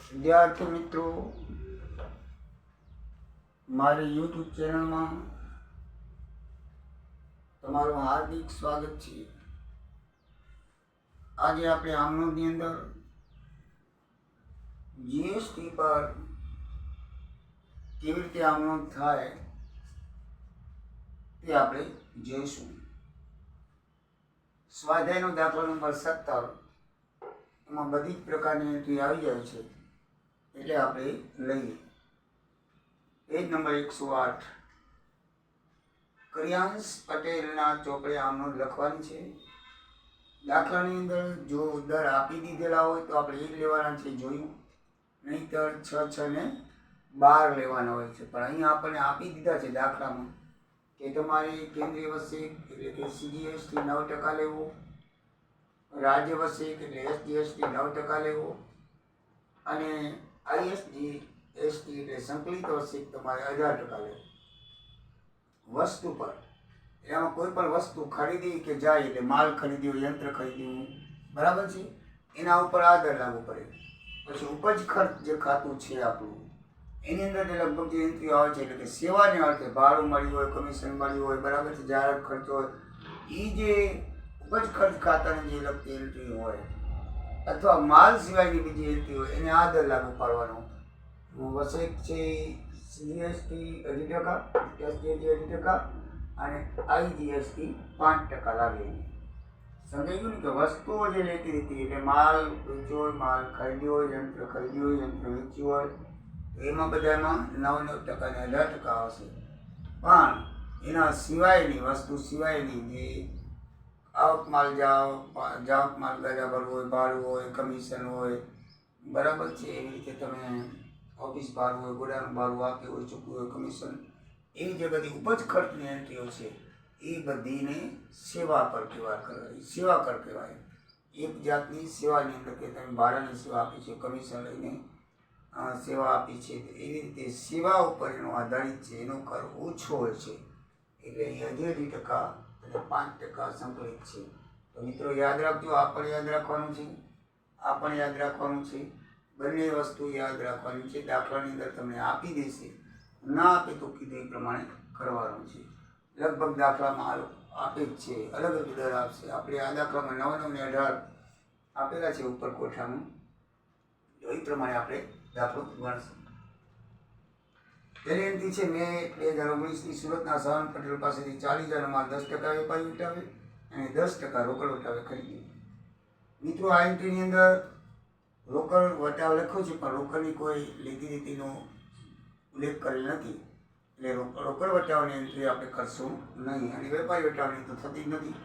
વિદ્યાર્થી મિત્રો, મારી યુટ્યુબ ચેનલમાં તમારું હાર્દિક સ્વાગત છે. આજે આપણે આમનોંધની અંદર જીએસટી પર કેવી રીતે આમનોંધ થાય તે આપણે જોઈશું. સ્વાધ્યાયનો દાખલો નંબર 17, એમાં બધી જ પ્રકારની એન્ટ્રી આવી જાય છે, એટલે આપણે લઈએ. Page number 108. કર્યાંશ પટેલના ચોપડે આમનોંધ લખવાની છે. દાખલાની અંદર જો દર આપી દીધેલા હોય તો આપણે 1 લેવાના છે, જોયું. નહીંતર 6, 6 ને 12 લેવાના હોય છે. પણ અહીંયા આપણને આપી દીધા છે દાખલામાં કે તમારે કેન્દ્રીય વસિક એટલે કે સીજીએસટી 9% લેવો, રાજ્ય વસિક એટલે એસજીએસટી 9% લેવો, અને આઈએસજીએસટી એટલે સંકલિત વસિક તમારે 18% લેવો. વસ્તુ પર એમાં કોઈ પણ વસ્તુ ખરીદી કે જાય એટલે માલ ખરીદ્યો, યંત્ર ખરીદ્યું, બરાબર છે, એના ઉપર આદર લાગુ પડે. પછી ઉપજ ખર્ચ જે ખાતું છે આપણું, એની અંદર જે લગભગ જે એન્ટ્રી આવે છે એટલે કે સેવાને અર્થે ભાડું મળ્યું હોય, કમિશન મળ્યું હોય, બરાબર છે, જાહેરાત ખર્ચ હોય, એ જે ઉપજ ખર્ચ ખાતાની જે લગતી એન્ટ્રી હોય અથવા માલ સિવાયની બીજી એન્ટ્રી હોય એને આદર લાગુ પાડવાનો. વસેક છે સીજીએસટી 18%, એસજીએસટી 18% અને આઈજીએસટી 5% લાગે. સમજાઈ ગયું ને કે વસ્તુઓ જે લેતી હતી એટલે માલ વેચ્યો હોય, માલ ખરીદ્યો હોય, યંત્ર ખરીદ્યું હોય, યંત્ર વેચ્યું હોય, એમાં બધામાં 9% ને 18% આવશે. પણ એના સિવાયની વસ્તુ સિવાયની જે આવક માલ જાવક માલ ગજાબર હોય, ભાડું હોય, કમિશન હોય, બરાબર છે, એવી રીતે તમે ઓફિસ ભાડું હોય, ગોડાનું ભાડું આપ્યું હોય, ચૂકવ્યું હોય, કમિશન, એવી જે બધી ઉપજ ખર્ચની એન્ટ્રીઓ છે એ બધીને સેવા પર સેવા કર કહેવાય. એક જાતની સેવાની અંદર કે તમે ભાડાની સેવા આપી છે, કમિશન લઈને સેવા આપી છે, એવી રીતે સેવા ઉપર એનો આધારિત છે, એનો કર ઓછો હોય છે, એટલે એ 18% અને 5% સંકલિત છે. તો મિત્રો યાદ રાખજો, આ પણ યાદ રાખવાનું છે, આ પણ યાદ રાખવાનું છે, બંને વસ્તુ યાદ રાખવાની છે. દાખલાની અંદર તમને આપી દેશે, ના આપે તો કીધું એ પ્રમાણે કરવાનું છે. લગભગ દાખલામાં આપે જ છે, અલગ અલગ દર આપશે. આપણે આ દાખલામાં 9, 9 ને 18 આપેલા છે ઉપર કોઠામાં, તો એ પ્રમાણે આપણે દાખલો ગણશું. પહેલી એન્ટ્રી છે, મે 2019ની સુરતના સહન પટેલ પાસેથી 40,000 માલ 10% વેપારી ઉઠાવે અને 10% રોકડ વટાવે ખરીદ્યું. મિત્રો આ એન્ટ્રીની અંદર રોકડ વટાવ લખ્યો છે, પણ રોકડની કોઈ લીધી રીતિનો ઉલ્લેખ કરેલ નથી, એટલે રોકડ વટાવની એન્ટ્રી આપણે કરશું નહીં, અને વેપારી વટાવની તો થતી જ નથી.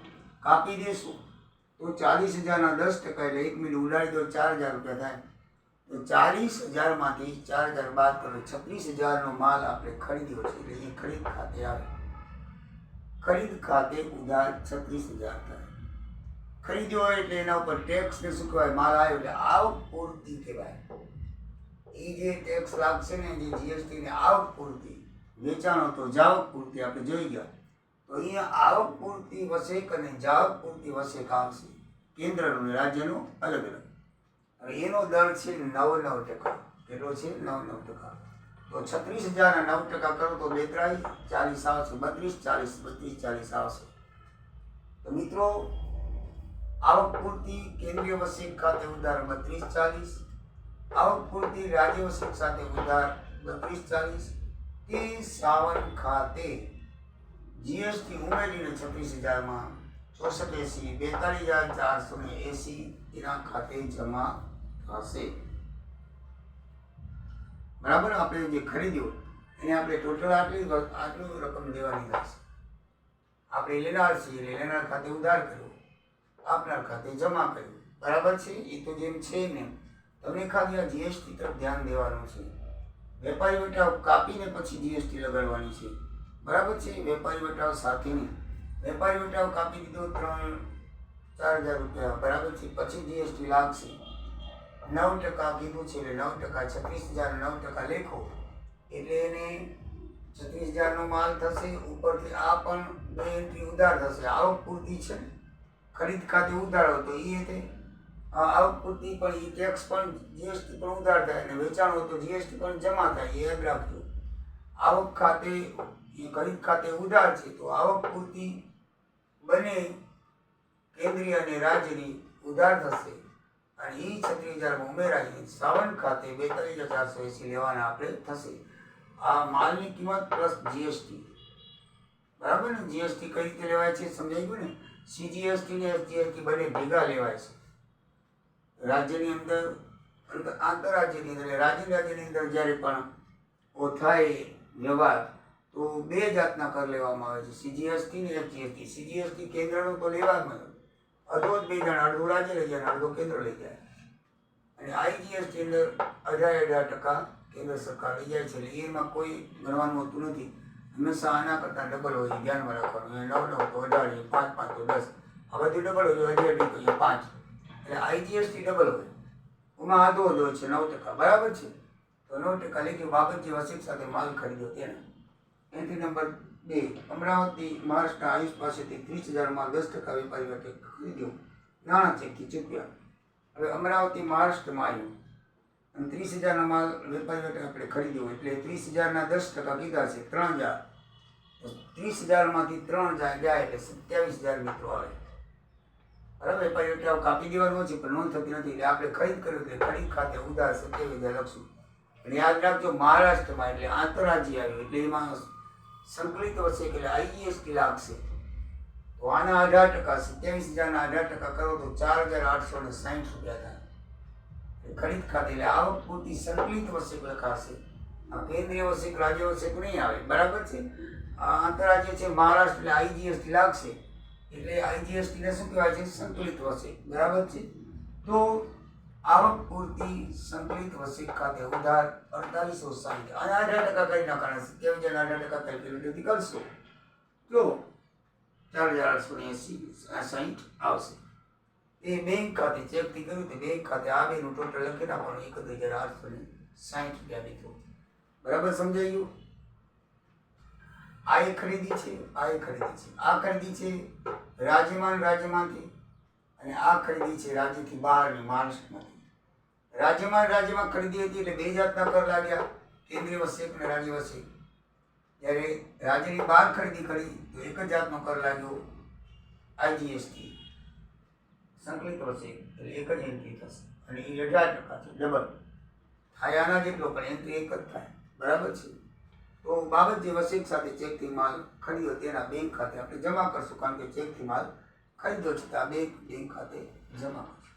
કાપી દેશું તો 40,000ના 10% એટલે 1 મિનિટ ઉડાડી દો, 4,000 રૂપિયા થાય. તો 40,000માંથી 4,000 બાદ કરો, 36,000નો માલ આપણે ખરીદ્યો છે, એટલે એ ખરીદ ખાતે આવે. ખરીદ ખાતે ઉધાર 36,000 થાય. ખરીદ્યો હોય એટલે એના ઉપર ટેક્સ ને શું કહેવાય, માલ આવ્યો એટલે આવક પૂર્તિ કહેવાય. એ જે ટેક્સ લાગશે ને, જે જીએસટી ને આવક પૂર્તિ, વેચાણો તો જાવક પૂર્તિ આપણે જોઈ ગયા. તો અહીંયા આવક પૂર્તિ વસેક અને જાવક પૂર્તિ વસેક આવશે, કેન્દ્રનું ને રાજ્યનું અલગ અલગ. હવે એનો દર છે 9%. કેટલો છે? 9%. તો 36,000ના 9% કરો તો 2 × 40 આવશે, 32 આવશે. તો મિત્રો આવક પૂર્તિ કેન્દ્રીય વસિક ખાતે ઉધાર 32-40, આવક પૂર્તિ રાજ્ય વસિક સાથે ઉધાર 32-40, તે સાવન ખાતે જીએસટી ઉમેરીને 36,000માં 64-80, 42,480 એના ખાતે જમા થશે. બરાબર, આપણે જે ખરીદ્યું એને આપણે ટોટલ આટલું રકમ લેવાની થશે. આપણે લેનાર છીએ, લેનાર ખાતે ઉધાર કર્યું, આપનાર ખાતે જમા કર્યું, બરાબર છે. એ તો જેમ છે ને, તમને ખાલી આ જીએસટી તરફ ધ્યાન દેવાનું છે. વેપારી વટાવ કાપીને પછી જીએસટી લગાડવાની છે, બરાબર છે. વેપારી વટાવ સાથે નહીં, વેપારી વટાવ કાપી દીધો 3-4,000 રૂપિયા, બરાબર છે, પછી જીએસટી લાગશે. 9% કીધું છે એટલે 9%, 36,000 9% લેખો એટલે એને 36,000નો માલ થશે. ઉપરથી આ પણ 2 એન્ટ્રી ઉધાર થશે. આવક પૂર્તિ છે ને, ખરીદ ખાતે ઉધારો તો એ રીતે આવકપૂર્તિ પણ એ ટેક્સ પણ જીએસટી પણ ઉધાર થાય અને વેચાણ હોય તો જીએસટી પણ જમા થાય, એ યાદ રાખજો. આવક ખાતે એ ખરીદ ખાતે ઉધાર છે તો આવકપૂર્તિ બંને કેન્દ્રીય અને રાજ્યની ઉધાર થશે અને એ 36,000 ઉમેરાઈને સાવન ખાતે 42,480 લેવાના આપણે થશે. આ માલની કિંમત પ્લસ જીએસટી, બરાબર ને? જીએસટી કઈ રીતે લેવાય છે સમજાઈ ગયું ને? સીજીએસટી ને એસજીએસટી બંને ભેગા લેવાય છે. રાજ્યની અંદર આંતરરાજ્યની અંદર રાજ્યની અંદર જ્યારે પણ થાય વ્યવહાર તો બે જાતના કર લેવામાં આવે છે, સીજીએસટી ને એસજીએસટી. સીજીએસટી કેન્દ્રનો તો લેવામાં અડધો જ બે જણ, અડધો રાજ્ય લઈ જાય અડધો કેન્દ્ર લઈ જાય. અને આઈજીએસટી અંદર 18% કેન્દ્ર સરકાર લઈ જાય છે. એટલે એમાં કોઈ ગણવાનું હોતું નથી, હંમેશા આના કરતાં ડબલ હોય, ધ્યાનમાં રાખવાનું. 9 તો 18, 5 તો 10, આ બધું ડબલ હોય, 18 તો 5. એટલે આઈજીએસટી ડબલ હોય, એમાં આધો હોય છે 9%, બરાબર છે? તો 9% લેખી બાબત જે વસિક સાથે માલ ખરીદ્યો તેના. એન્ટ્રી નંબર 2, અમરાવતી મહારાષ્ટ્ર આયુષ પાસેથી 30,000 માલ 10% વેપારી વટે ખરીદ્યો, નાણાં ચેકથી ચૂક્યા. હવે અમરાવતી મહારાષ્ટ્રમાં આવ્યું અને 30,000 માલ વેપારી વટે આપણે ખરીદ્યો, એટલે 30,000 10% કીધા છે 3,000. 30,000 માંથી 3,000 જાય એટલે 27,000 મિત્રો આવે. બરાબર? વેપારી વટે કાપી દેવાનું છે પણ નોંધ થતી નથી, એટલે આપણે ખરીદ કર્યું એટલે ખરીદ ખાતે ઉધાર 27,000 લખશું. અને યાદ રાખજો મહારાષ્ટ્રમાં એટલે આંતરરાજ્ય આવ્યું એટલે એમાં સંકલિત વચ્ચે એટલે આઈજીએસટી લાગશે. તો આના 18%, 27,000 18% કરો તો 4,860 રૂપિયા થાય. ખરીદ ખાતે એટલે આવક પૂરતી સંકલિત વસિક લખાશે. આ કેન્દ્રીય વસિક રાજ્ય વસિક નહીં આવે, બરાબર છે? આંતરરાજ્ય છે મહારાષ્ટ્ર એટલે આઈજીએસટી લાગશે, એટલે આઈજીએસટી ને શું કહેવાય છે? સંકલિત વસિક, બરાબર છે? તો આવક પૂરતી સંકલિત વસિક ખાતે ઉધાર 4860 અને 18% કરી નાખવાના. 27,000 કેલ્ક્યુલેટરથી કરશો તો 4,880 આવશે. એ બેંક ખાતે ચેકથી કર્યું તો બેંક ખાતે આ બેનું ટોટલ લખી નાખવાનું 31,860 રૂપિયા મિત્રો. બરાબર સમજાઈ ગયું? આ એક ખરીદી છે, આ એક ખરીદી છે. આ ખરીદી છે રાજ્યમાંથી અને આ ખરીદી છે રાજ્યથી બહારની મહારાષ્ટ્રમાંથી. રાજ્યમાં ખરીદી હતી એટલે બે જાતના કર લાગ્યા, કેન્દ્રીય વસિક અને રાજ્ય વસિક. જ્યારે રાજ્યની બહાર ખરીદી કરી તો એક જ જાતનો કર લાગ્યો આઈજીએસટી, સંકલિત વસિક, એટલે એક જ એન્ટ્રી થશે અને એ 18% છે, ડબલ થાય આના જેટલો પણ એન્ટ્રી એક જ થાય, બરાબર છે? તો બાબત જે વસિક સાથે ચેકથી માલ ખરીદ્યો તેના બેંક ખાતે આપણે જમા કરશું, કારણ કે ચેકથી માલ ખરીદ્યો છે તો આ બેંક ખાતે જમા કરશું.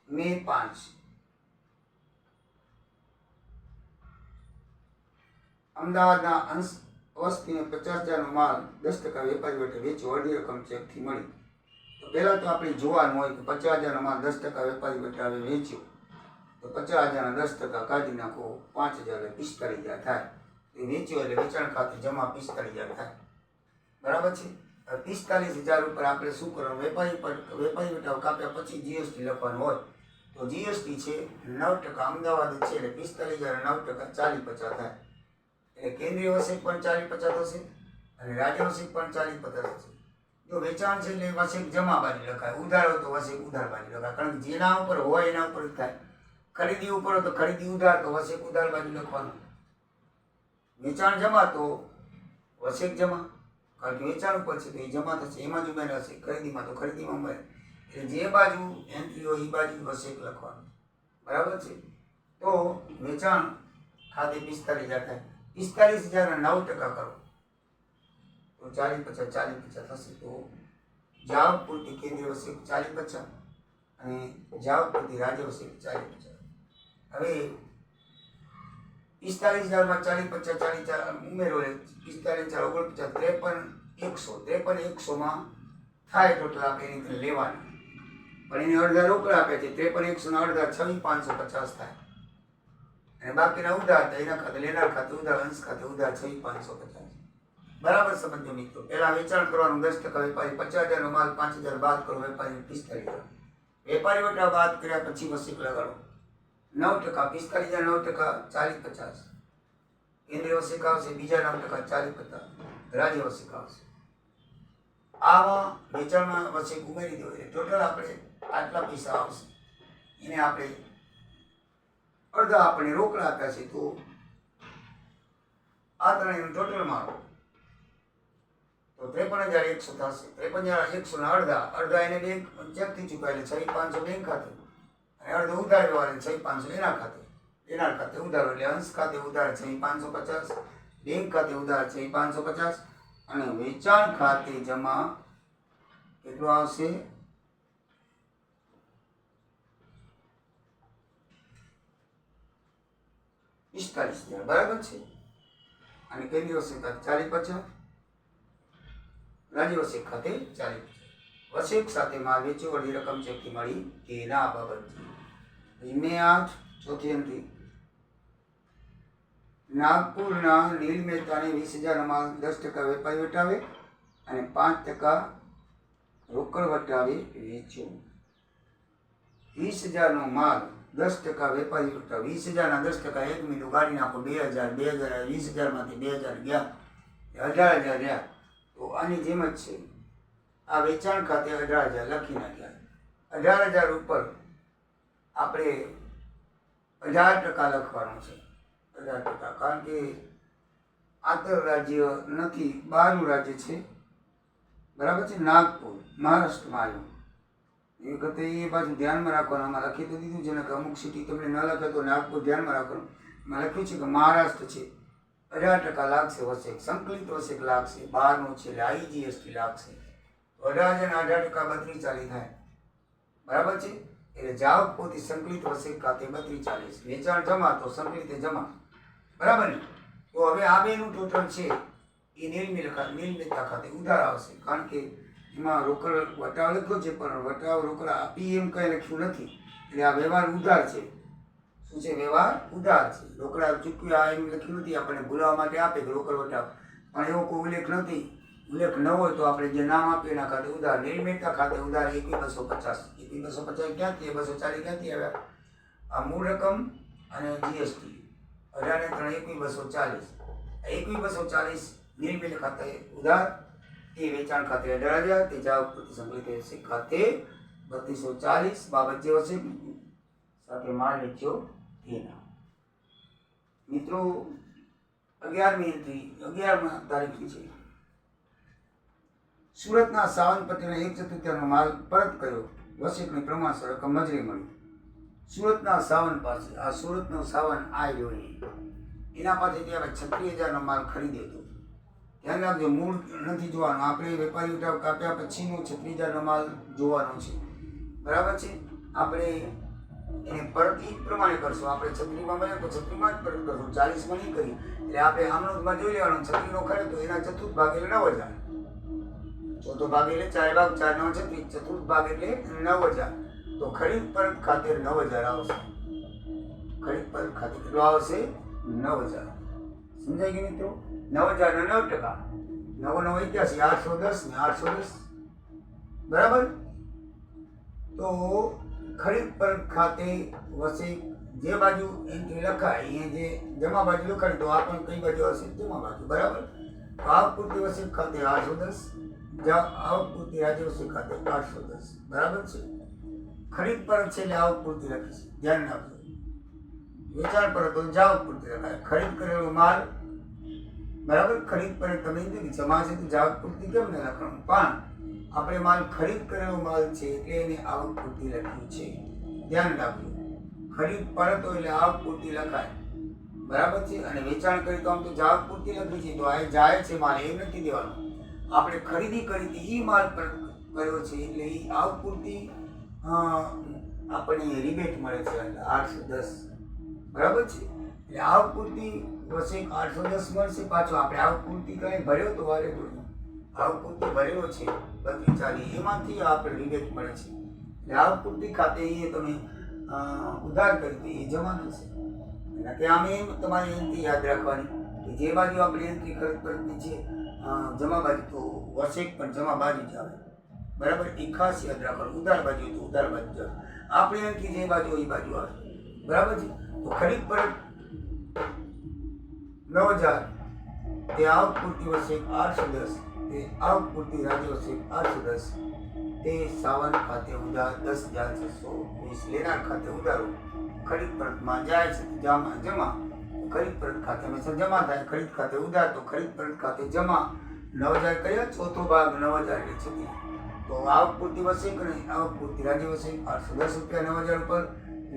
મે 5, અમદાવાદના અંશ વસ્તીને 50,000 માલ 10% વેપારી વટે વેચ્યો, અડધી રકમ ચેકથી મળી. તો પહેલાં તો આપણે જોવાનું હોય કે 50,000 માલ 10% વેપારી વટે હવે વેચ્યો તો 50,000 10% કાઢી નાખો, 5,000 એટલે 45,000 થાય. એ વેચ્યો એટલે વેચાણ ખાતે જમા 45,000 થાય, બરાબર છે? 45,000 ઉપર આપણે શું કરવાનું? વેપારી વટાવ કાપ્યા પછી જીએસટી લખવાનું હોય તો જીએસટી છે 9%, અમદાવાદ છે એટલે 45,000 9% 40-50 થાય. એટલે કેન્દ્રીય વસિક પણ 40-50 થશે અને રાજ્ય વસિક પણ 40-50 થશે. જો વેચાણ છે એટલે વસિક જમા બાજુ લખાય, ઉધાર હોય તો વસિક ઉધાર બાજુ લખાય, કારણ કે જેના ઉપર હોય એના ઉપર જ થાય. ખરીદી ઉપર હોય તો ખરીદી ઉધાર તો વસિક ઉધાર બાજુ લખવાનું. વેચાણ જમા તો વસિક જમા, કારણ કે વેચાણ ઉપર છે તો એ જમા થશે, એમાં જ ઉમેર હશે. ખરીદીમાં તો ખરીદીમાં ઉમેર, એટલે જે બાજુ એન્ટ્રી હોય એ બાજુ વસિક લખવાનું, બરાબર છે? તો વેચાણ ખાતે 45,000 થાય, 45,000 કરો તો 40-50 થશે. તો જાવક પૂરતી કેન્દ્રીય વસિક 40-50 અને જાવક પૂરતી રાજ્ય વસિક 40-50. હવે 45,000 માં 40-50 ઉમેરો, 45,449 53,100 માં થાય ટોટલ આપણે એની લેવાના, પણ એને અડધા રોકડા આપે છે. 53,100 ના અડધા 26,550 થાય અને બાકીના ઉધાર થાય, એના ખાતે લેનાર ખાતે ઉધાર, અંશ ખાતે ઉધાર 26,550. બરાબર સમજો મિત્રો? પહેલા વેચાણ કરવાનું 10% વેપારી 50,000 નો માલ 5,000 બાદ કરો, વેપારી 45,000. વેપારી વટા બાદ કર્યા પછી વસિક લગાડો 9%, 45,000 9% 40-50. કેન્દ્રીય વસિક આવશે, બીજા 9% 40-50 રાજ્ય વસિક આવશે. આમાં વેચાણમાં વસિક ઉમેરી દો એટલે ટોટલ આપણે આટલા પૈસા આવશે. એને આપણે અડધા આપણને રોકડા આપ્યા છે, તો આ ત્રણેયનું ટોટલ મારો તો 53,100 થશે. 53,100 ના અડધા એને બેંક ચેકથી ચૂકવાય એટલે 6,500 બેંક ખાતે, અને અડધો ઉધાર વ્યવહાર 6,500 એના ખાતે ઉધારો એટલે અંશ ખાતે ઉધાર 6,550, બેંક ખાતે ઉધાર 6,550 અને વેચાણ ખાતે જમા કેટલું આવશે? 45,000 બરાબર છે. અને કેન્દ્રીય વસેક ખાતે 40,50, રાજ્ય વસેક ખાતે 40,50. વસેક સાથે માલ વેચ્યો અડધી રકમ ચેકથી મળી તેના બાબતથી. મે 8 ચોથી એન્ટ્રી. નાગપુરના નીલ મહેતાને 20,000 માલ 10% વેપારી વટાવે અને 5% રોકડ વટાવે વેચ્યો. 20,000 માલ 10% વેપારી વટાવે. 20,000 ના 10% 1 મિનિટ ગાડી નાખો 2,000 20,000 માંથી 2,000 ગયા 18,000 રહ્યા. તો આની જેમ જ છે, આ વેચાણ ખાતે 18,000 લખી નાખ્યા. 18,000 ઉપર આપણે 18% લખવાનું છે. 18%, કારણ કે આંતરરાજ્ય નથી, બહારનું રાજ્ય છે, બરાબર છે. નાગપુર મહારાષ્ટ્રમાં આવ્યું. એ વખતે એ બાજુ ધ્યાનમાં રાખવાનું. આમાં લખી તો દીધું છે ને કે અમુક સિટી તમને ન લખે તો નાગપુર ધ્યાનમાં રાખવાનું. એમાં લખ્યું છે કે મહારાષ્ટ્ર છે, 18% લાગશે વસેક, સંકલિત વસેક લાગશે, બહારનું છે એટલે IGST લાગશે. 18,000 18% 32,40 થાય, બરાબર છે. એટલે જાવક પોતી સંકલિત વસેક ખાતે 32,40, વેચાણ જમા તો સંકલિત જમા, બરાબર ને. તો હવે આ બેનું ટોટલ છે એ નીલ મહેતા ખાતે ઉધાર આવશે, કારણ કે એમાં રોકડ વટાવ લખ્યો છે પણ વટાવ રોકડ આપી એમ કંઈ લખ્યું નથી. એટલે આ વ્યવહાર ઉધાર છે. શું છે? વ્યવહાર ઉધાર છે. રોકડા ચૂકવ્યા એમ લખ્યું નથી, આપણને ભૂલવા માટે આપે કે રોકડ વટાવ, પણ એવો કોઈ ઉલ્લેખ નથી. ઉલ્લેખ ન હોય તો આપણે જે નામ આપ્યું એના ખાતે ઉધાર. નીલ મહેતા ખાતે ઉધાર 21,250. 21,250 ક્યાંથી? 240 ક્યાંથી આવ્યા? આ મૂળ રકમ અને GST 18 ને 3 21,240. 21,240 નીલ મહેતા ખાતે ઉધાર, તે વેચાણ ખાતે 18,000, તે જાવક પ્રતિ સંકલિત વસેક ખાતે 3240 બાબત જે હશે સાથે માલ વેચ્યો તેના. મિત્રો 11મી એન્ટ્રી 11 તારીખની છે. સુરતના સાવન પટેલને 1/4 માલ પરત કર્યો, વસેકની પ્રમાણસર રકમ મજૂરી મળી. સુરતના સાવન પાસે, આ સુરતનો સાવન આવ્યો એના પાસેથી આપણે 36,000 માલ ખરીદ્યો હતો. ધ્યાન રાખજો, મૂળ નથી જોવાનું, આપણે વેપારી ઉઠાવ કાપ્યા પછીનો 36,000 માલ જોવાનો છે, બરાબર છે. આપણે એને પરત એ પ્રમાણે કરશું. આપણે 36માં બને તો 36માં જ પરત કરશું, 40માં નહીં કરી. એટલે આપણે આમનોધમાં જોઈ લેવાનું, 36નો ખરે તો એના ચતુર્થ ભાગ એટલે 9,000, ચોથો ભાગ એટલે 4 ભાગ 4 9 36, ચતુર્થ ભાગ એટલે 9,000. તો ખરીદ પરત ખાતે 9,000 આવશે. ખરીદ પરત ખાતે કેટલો આવશે? 9,000. સમજાઈ ગયું મિત્રો? 9,000 ના 9%, 9 9 81, 810 ને 810, બરાબર. તો ખરીદ પરત ખાતે વસેક જે બાજુ એન્ટ્રી લખાય અહીંયા જે જમા બાજુ લખાય તો આ પણ કઈ બાજુ હશે? જમા બાજુ, બરાબર. આવક પૂર્તિ વસેક ખાતે 810, આવક પૂર્તિ રાજ્ય વસેક ખાતે 810, બરાબર છે. ખરીદ પરત છે એટલે આવક પૂર્તિ લખી છે, ધ્યાન રાખજો. વેચાણ પરત તો જાવક પૂર્તિ લખાય. ખરીદ કરેલો માલ, બરાબર. ખરીદ પરત તમે જમા છે તો જાવક પૂર્તિ કેમ ન લખવાનું? પણ આપણે માલ ખરીદ કરેલો માલ છે એટલે એને આવક પૂર્તિ લખ્યું છે, ધ્યાન રાખજો. ખરીદ પરત હોય એટલે આવક પૂર્તિ લખાય, બરાબર છે. અને વેચાણ કરી તો આમ તો જાવક પૂર્તિ લખી છે, તો આ જાય છે માલ એમ નથી દેવાનું. આપણે ખરીદી કરી હતી એ માલ પરત કર્યો છે એટલે એ આવક પૂર્તિ આપણને રિબેટ મળે છે 810, બરાબર છે. એટલે આવક પૂર્તિ વસેક 810 મળશે. પાછો આપણે આવક પૂર્તિ કઈ ભર્યો તો વારે આવક પૂર્તિ ભરેલો છે 3240, એમાંથી આપણે રિબેટ મળે છે. એટલે આવક પૂર્તિ ખાતે એ તમે ઉધાર કરી હતી એ જમા થશે. એના કે આમ એમ તમારી એન્ટ્રી યાદ રાખવાની કે જે બાજુ આપણી એન્ટ્રી ખરીદ પડતી છે જમા બાજુ તો વસેક પણ જમા બાજુ જ આવે, બરાબર. એ ખાસ યાદ રાખવાનું. ઉધાર બાજુ તો ઉધાર બાજુ જ આવે, આપણી એન્ટ્રી જે બાજુ એ બાજુ આવે, બરાબર છે. તો ખરીદ પરત 9,000, તે આવક પૂર્તિ વસેક 810, તે આવક પૂર્તિ રાજ્ય વસેક 810, તે સાવન ખાતે ઉધાર 10,620 લેનાર ખાતે ઉધારો ખરીદ પરતમાં જાય છે જમા ખરીદ પરત ખાતે હંમેશા જમા થાય. ખરીદ ખાતે ઉધાર તો ખરીદ પરત ખાતે જમા. 9,000 કર્યા, ચોથો ભાગ 9,000 એટલે 36. તો આવક પૂરતી વસેક અને આવક પૂરતી રાજ્ય વસેક 810 રૂપિયા 9,000 ઉપર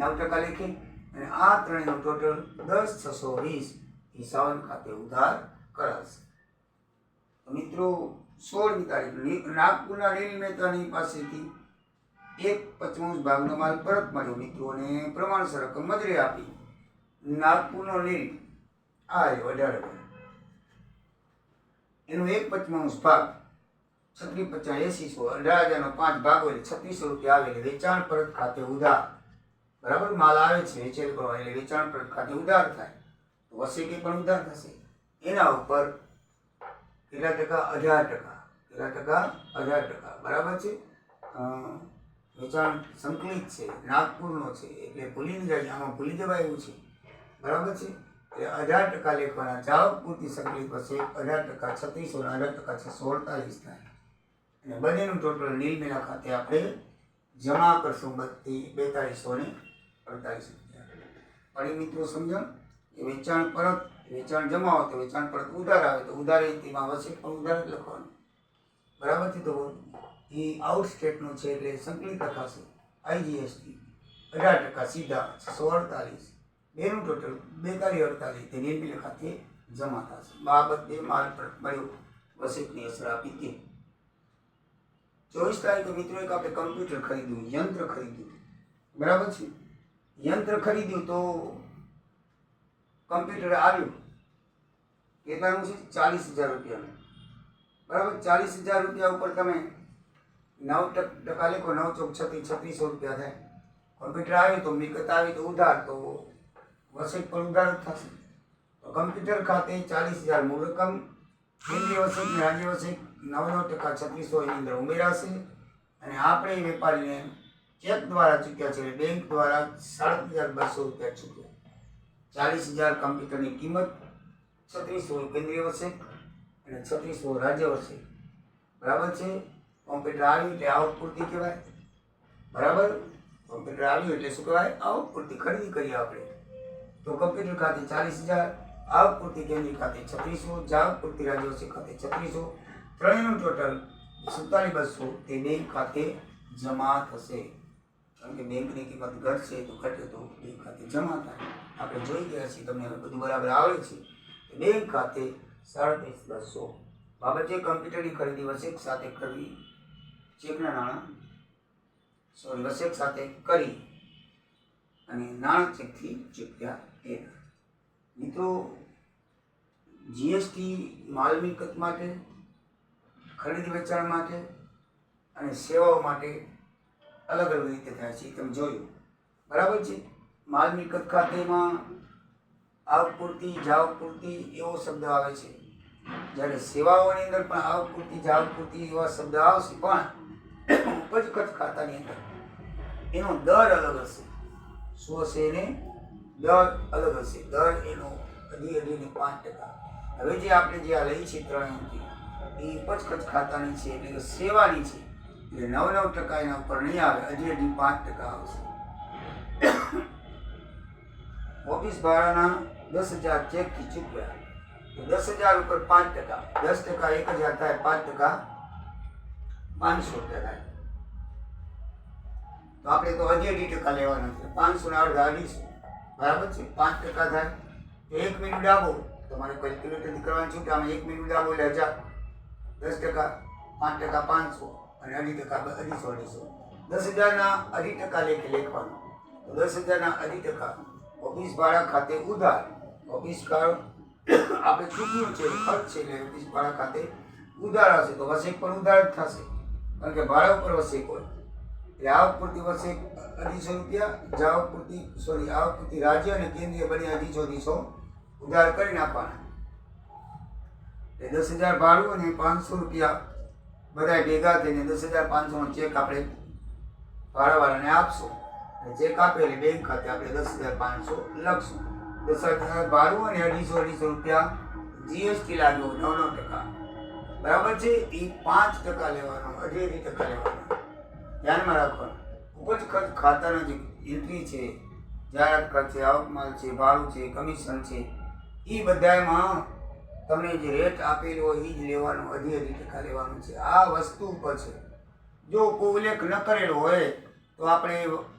9% લેખે અને આ ત્રણેયનું ટોટલ 10,620 એ સાવન ખાતે ઉધાર કરાશે. તો મિત્રો 16મી તારીખ નાગપુરના રેલ મહેતાની પાસેથી 1/55 ભાગનો માલ પરત મળ્યો મિત્રો અને પ્રમાણસર રકમ મજરે આપી. નાગપુરનો રેલ આ 18,000 એનો 1/55 ભાગ 36,50,80 18,000 નો 5 ભાગો એટલે 3600 રૂપિયા આવે એટલે વેચાણ પરત ખાતે ઉધાર. બરાબર, માલ આવે છે વેચેલ કરવા એટલે વેચાણ પરત ખાતે ઉધાર થાય તો વસેકે પણ ઉધાર થશે. એના ઉપર કેટલા ટકા? 18%. બરાબર છે. વેચાણ સંકલિત છે, નાગપુરનો છે એટલે ભૂલી ન જાય, આમાં ભૂલી જવાય એવું છે. બરાબર છે. એટલે 18% લેખવાના. જાવક પૂરતી સંકલિત વસે 18%, 3600 અને 18% 648 થાય અને બંનેનું ટોટલ નીલમેલા ખાતે આપણે જમા કરશું 4248 રૂપિયા. પણ મિત્રો સમજણ કે વેચાણ પરત વેચાણ જમા હોય તો વેચાણ પરત ઉધાર આવે તો ઉધાર તેમાં વસે પણ ઉધાર જ લખવાનું. બરાબર છે. તો એ આઉટ સ્ટેટનો છે એટલે સંકલિત લખાશે. IGST 18% સીધા 648 બેનું ટોટલ 4248 તે નીલમેલા ખાતે જમા થશે. બાબત બે માલ પરત મળ્યો વસેકની અસર આપી તે. 24 તારીખે મિત્રો એક આપણે કમ્પ્યુટર ખરીદ્યું, યંત્ર ખરીદ્યું. બરાબર છે. યંત્ર ખરીદ્યું તો કમ્પ્યુટર આવ્યું કેટલાનું છે? 40,000 રૂપિયાનું. બરાબર, 40,000 રૂપિયા ઉપર તમે 9% લેખો, 9 ચોક 3600 રૂપિયા થાય. કમ્પ્યુટર આવ્યું તો મિલકત આવી તો ઉધાર તો વસેક પણ ઉધાર જ થશે. તો કમ્પ્યુટર ખાતે 40,000 મૂળ રકમ, કેન્દ્રીય વસેક ને રાજ્ય વસેક 9% 3600 એની અંદર ઉમેરાશે અને આપણે વેપારીને ચેક દ્વારા ચૂક્યા છે એટલે બેંક દ્વારા 7,200 રૂપિયા ચૂક્યા. 40,000 કમ્પ્યુટરની કિંમત, 3600 કેન્દ્રીય વસેક અને 3600 રાજ્ય વસેક. બરાબર છે. કોમ્પ્યુટર આવ્યું એટલે આવક પૂરતી કહેવાય. બરાબર, કોમ્પ્યુટર આવ્યું એટલે શું કહેવાય? આવક પૂરતી ખરીદી કરીએ આપણે. તો કમ્પ્યુટર ખાતે 40,000, આવક પૂરતી કેન્દ્રીય ખાતે 3600, જાવક પૂરતી રાજ્ય વસેક ખાતે 3600, ત્રણેયનું ટોટલ 47,200 તે બેંક ખાતે જમા થશે. કારણ કે બેંકની કિંમત ઘટશે તો ઘટે તો બેંક ખાતે જમા થાય. આપણે જોઈ ગયા છીએ, તમને હવે બધું બરાબર આવડે છે. બેંક ખાતે 37,200 બાબત છે. કમ્પ્યુટરની ખરીદી વસેક સાથે કરવી, ચેકના નાણાં વસેક સાથે કરી અને નાણાં ચેકથી ચૂક્યા એ. મિત્રો GST માલ મિલકત માટે, ખરીદી વેચાણ માટે અને સેવાઓ માટે અલગ અલગ રીતે થાય છે, તમે જોયું. બરાબર છે. માલ મિલકત ખાતેમાં આવક પૂરતી, જાવક પૂરતી એવો શબ્દ આવે છે, જ્યારે સેવાઓની અંદર પણ આવક પૂરતી, જાવક પૂરતી એવા શબ્દ આવશે, પણ ઉપજ ખર્ચ ખાતાની અંદર એનો દર અલગ હશે. શું હશે? એને દર અલગ હશે. દર એનો અઢીને 5%. હવે જે આપણે જે આ લઈ છે ત્રણેયથી એ ઉપજ ખર્ચ ખાતાની છે એટલે કે સેવાની છે એટલે 9% એના ઉપર નહીં આવે, અઢી 5% આવશે. ઓફિસ ભાડાના 10,000 ચેકથી ચૂકવ્યા તો 10,000 ઉપર 5%, 10% 1,000 થાય, 5% 500 રૂપિયા થાય. તો આપણે તો 2.5% લેવાના છે. 500 ને અડધા 250. બરાબર છે. 5% થાય તો 1 મિનિટ ડાબો તમારે કેલ્ક્યુલેટરથી કરવાની છૂટ. આમાં 1 મિનિટ ડાબો એટલે 1000, 10%, 5% 500 અને 2.5% 250. 10,000ના 2.5% લેખે લેખવાનું. તો 10,000ના 2.5% ઓફિસ ભાડા ખાતે ઉધાર. ઓફિસ આપણે ચૂક્યું છે, ખર્ચ છે એટલે ઓફિસ ભાડા ખાતે ઉધાર હશે તો વસેક પણ ઉધાર જ થશે, કારણ કે ભાડા ઉપર વસેક હોય. એટલે આવક પૂરતી વસેક 250 રૂપિયા, જાવક પૂરતી આવક પૂરતી રાજ્ય અને કેન્દ્રીય બને 250 ઉધાર કરી નાખવાના. એટલે 10,000 ભાડું અને 500 રૂપિયા બધા ભેગા થઈને 10,500નો ચેક આપણે ભાડાવાળાને આપશું. ચેક આપે એટલે બેંક ખાતે આપણે 10,500 લખશું. 10,000 ભાડું અને 250 રૂપિયા GST લાગ્યો 9%. બરાબર છે. એ 5% લેવાનો, 2.5% લેવાનો. ધ્યાનમાં રાખવાનું. ઉપજ ખર્ચ ખાતાના જે એન્ટ્રી છે, જાહેરાત ખર્ચ છે, આવક માલ છે, ભાડું છે, કમિશન છે, એ બધામાં તમને જે રેટ આપેલો હોય એ જ લેવાનું, 2.5% લેવાનું છે. આ વસ્તુ ઉપર છે. જો કોઈ ઉલ્લેખ ન કરેલો હોય તો આપણે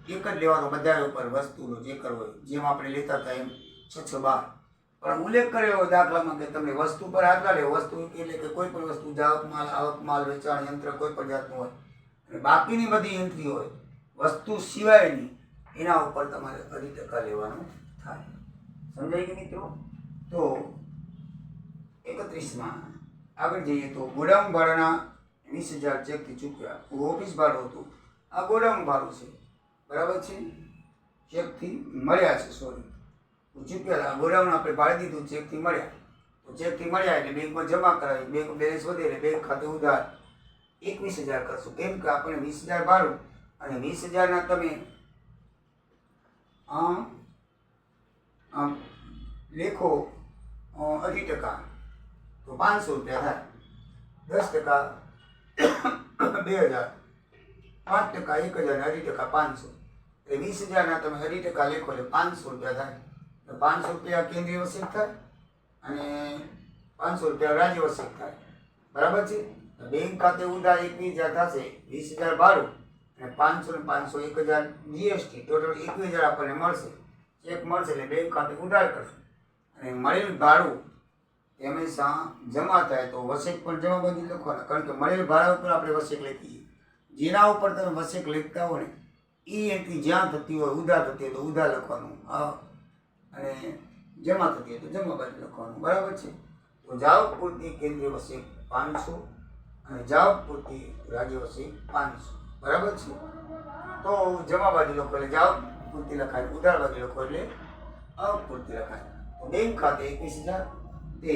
એક જ લેવાનો બધા ઉપર વસ્તુનો જે કરવો હોય, જેમ આપણે લેતા હતા એમ 612. પણ ઉલ્લેખ કરેલો હોય દાખલામાં કે તમને વસ્તુ પર આટલા લેવો, વસ્તુ એટલે કે કોઈ પણ વસ્તુ જાવક માલ, આવક માલ, વેચાણ યંત્ર કોઈ પણ જાતનું હોય અને બાકીની બધી એન્ટ્રી હોય વસ્તુ સિવાયની, એના ઉપર તમારે 2.5% લેવાનું થાય. સમજાય કે મિત્રો? તો 31માં આગળ જઈએ તો ગોડાઉન ભાડાના 20,000 ચેકથી ચૂક્યા. ઓફિસ ભાડું હતું, આ ગોડાઉન ભાડું છે, બરાબર છે, ચેકથી મળ્યા છે, સોરી ચૂક્યા. ગોડાઉન આપણે ભાડે દીધું, ચેકથી મળ્યા. તો ચેકથી મળ્યા એટલે બેંકમાં જમા કરાવી, બેંક બેલેન્સ વધે એટલે બેંક ખાતે ઉધાર 21,000 કરશું. કેમ કે આપણે 20,000 ભાડું અને 20,000ના તમે લેખો 2.5% તો 500 રૂપિયા થાય. 10% 2,000, 5% 1,000 ને 2.5% 500. એટલે 20,000ના તમે 2.5% લેખો એટલે 500 રૂપિયા થાય. તો 500 રૂપિયા કેન્દ્રીય વસેક થાય અને 500 રૂપિયા રાજ્ય વસેક થાય, બરાબર છે. બેંક ખાતે ઉધાર 21,000 થશે, 20,000 ભાડું અને 500 ને 500 1,000 જીએસટી, ટોટલ 21,000 આપણને મળશે. ચેક મળશે એટલે બેંક ખાતે ઉધાર કરશું અને મળેલ ભાડું હંમેશા જમા થાય તો વસેક પણ જમા બાજુ લખવાના, કારણ કે મળેલ ભાડા ઉપર આપણે વસેક લખીએ. જેના ઉપર તમે વસેક લખતા હોય ને એ એન્ટ્રી જ્યાં થતી હોય, ઉધાર થતી હોય તો ઉધાર લખવાનું, અને જમા થતી હોય તો જમા બાજુ લખવાનું, બરાબર છે. તો જાવક પૂરતી કેન્દ્રીય વસેક 500 અને જાવક પૂરતી રાજ્ય વસેક 500, બરાબર છે. તો જમા બાજુ લખો એટલે જાવક પૂરતી લખાય, ઉધાર બાજુ લખો એટલે આવક પૂરતી લખાય. તો બેંક ખાતે 21,000, તે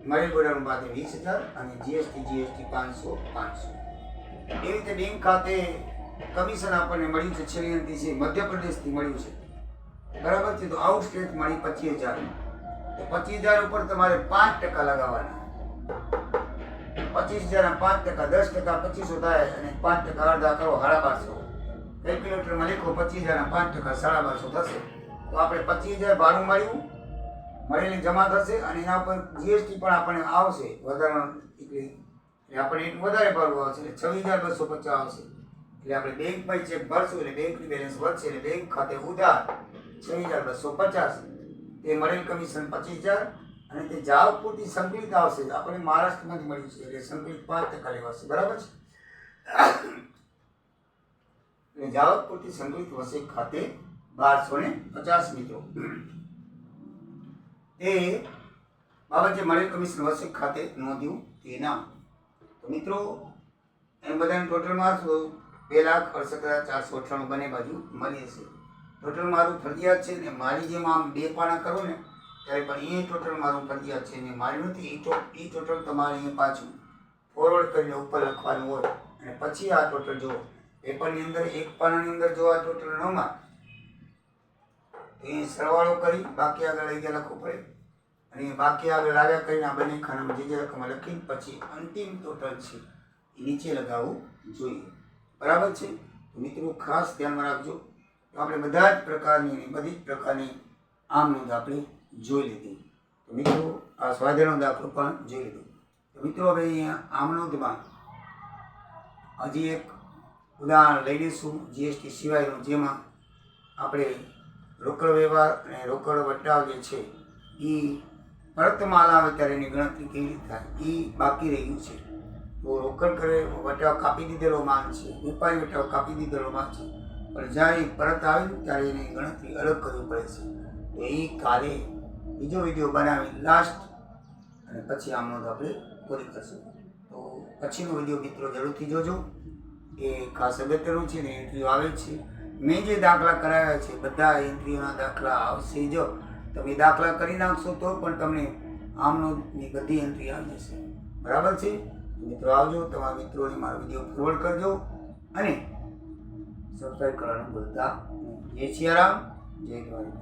મળેલ ગોડાઉન ખાતે 20,000 અને જીએસટી 500. એવી રીતે બેંક ખાતે કમિશન આપણને મળ્યું છે, છેલ્લી એન્ટ્રી છે મધ્યપ્રદેશથી મળ્યું છે, બરાબર છે. તો આઉટ સ્ટેટ મળી 25,000. તો 25,000 ઉપર તમારે 5% લગાવવાના. 25,000ના 5%, 10% 2,500 થાય અને 5% અડધા કરો 1,250. કેલ્ક્યુલેટરમાં લખો 25,000ના 5% 1,250 થશે. તો આપણે 25,000 ભાડું મળેલી જમા થશે અને એના ઉપર જીએસટી પણ આપણને આવશે વધારાનું, એટલે આપણે એટલું વધારે ભાડું આવશે એટલે 26,250 આવશે. એટલે આપણે બેંકમાં ચેક ભરશું એટલે બેંકની બેલેન્સ વધશે એટલે બેંક ખાતે ઉધાર 26,250. તે મળેલ કમિશન 25,000 અને તે જાવક પૂરતી સંકલિત આવશે. આપણે મહારાષ્ટ્રમાંથી મળ્યું છે એટલે સંકલિત 5% લેવાશે, બરાબર છે. એટલે જાવક પૂરતી સંકલિત વસેક ખાતે 1,250 મિત્રો. એ બાબત જે મળેલ કમિશન વસેક ખાતે નોંધ્યું તેના. તો મિત્રો એમ બધાને ટોટલ મારશું 2,68,498 બંને બાજુ મળી હશે. ટોટલ મારું ફરજિયાત છે ને, મારી જેમ આમ 2 પાના કરો ને ત્યારે પણ એ ટોટલ મારું ફરજિયાત છે ને, મારી નથી. એ ટોટલ તમારે અહીંયા પાછું ફોરવર્ડ કરીને ઉપર લખવાનું હોય અને પછી આ ટોટલ જો પેપરની અંદર 1 પાનાની અંદર જો આ ટોટલ ન માર તો એ સરવાળો કરી બાકી આગળ લઈ ગયા લખવું પડે અને બાકી આગળ આવ્યા કરીને આ બંને ખાનામાં જે રકમ લખી પછી અંતિમ ટોટલ છે એ નીચે લગાવવું જોઈએ, બરાબર છે. તો મિત્રો ખાસ ધ્યાનમાં રાખજો. તો આપણે બધા જ પ્રકારની આમ નોંધ આપણે જોઈ લીધી. તો મિત્રો આ સ્વાધ્યાયનો દાખલો પણ જોઈ લીધો. તો મિત્રો હવે અહીંયા આમ નોંધમાં હજી એક ઉદાહરણ લઈ લઈશું જીએસટી સિવાયનું, જેમાં આપણે રોકડ વ્યવહાર અને રોકડ વટાવ જે છે એ પરત માલ આવે ત્યારે એની ગણતરી કેવી રીતે થાય એ બાકી રહ્યું છે. તો રોકડ કરે વટાવ કાપી દીધેલો માલ છે, વેપારી વટાવ કાપી દીધેલો માલ છે, પણ જ્યારે પરત આવે ત્યારે એની ગણતરી અલગ કરવી પડે છે. તો એ કાલે બીજો વિડીયો બનાવી લાસ્ટ અને પછી આમ નોંધ આપણે પૂરી કરશું. તો પછીનો વિડીયો મિત્રો જરૂરથી જોજો. એ ખાસ અગત્યનું છે ને, એન્ટ્રીઓ આવે છે. મેં જે દાખલા કરાવ્યા છે બધા એન્ટ્રીઓના દાખલા આવશે. જો તમે દાખલા કરી નાખશો તો પણ તમને આમ નોંધની બધી એન્ટ્રી આવી જશે, બરાબર છે. મિત્રો આવજો, તમારા મિત્રોને મારો વિડીયો ફોરવર્ડ કરજો અને સબસ્ક્રાઈબ કરવાનું ભૂલતા નહીં. જય સિયારામ, જય દ્વારકા.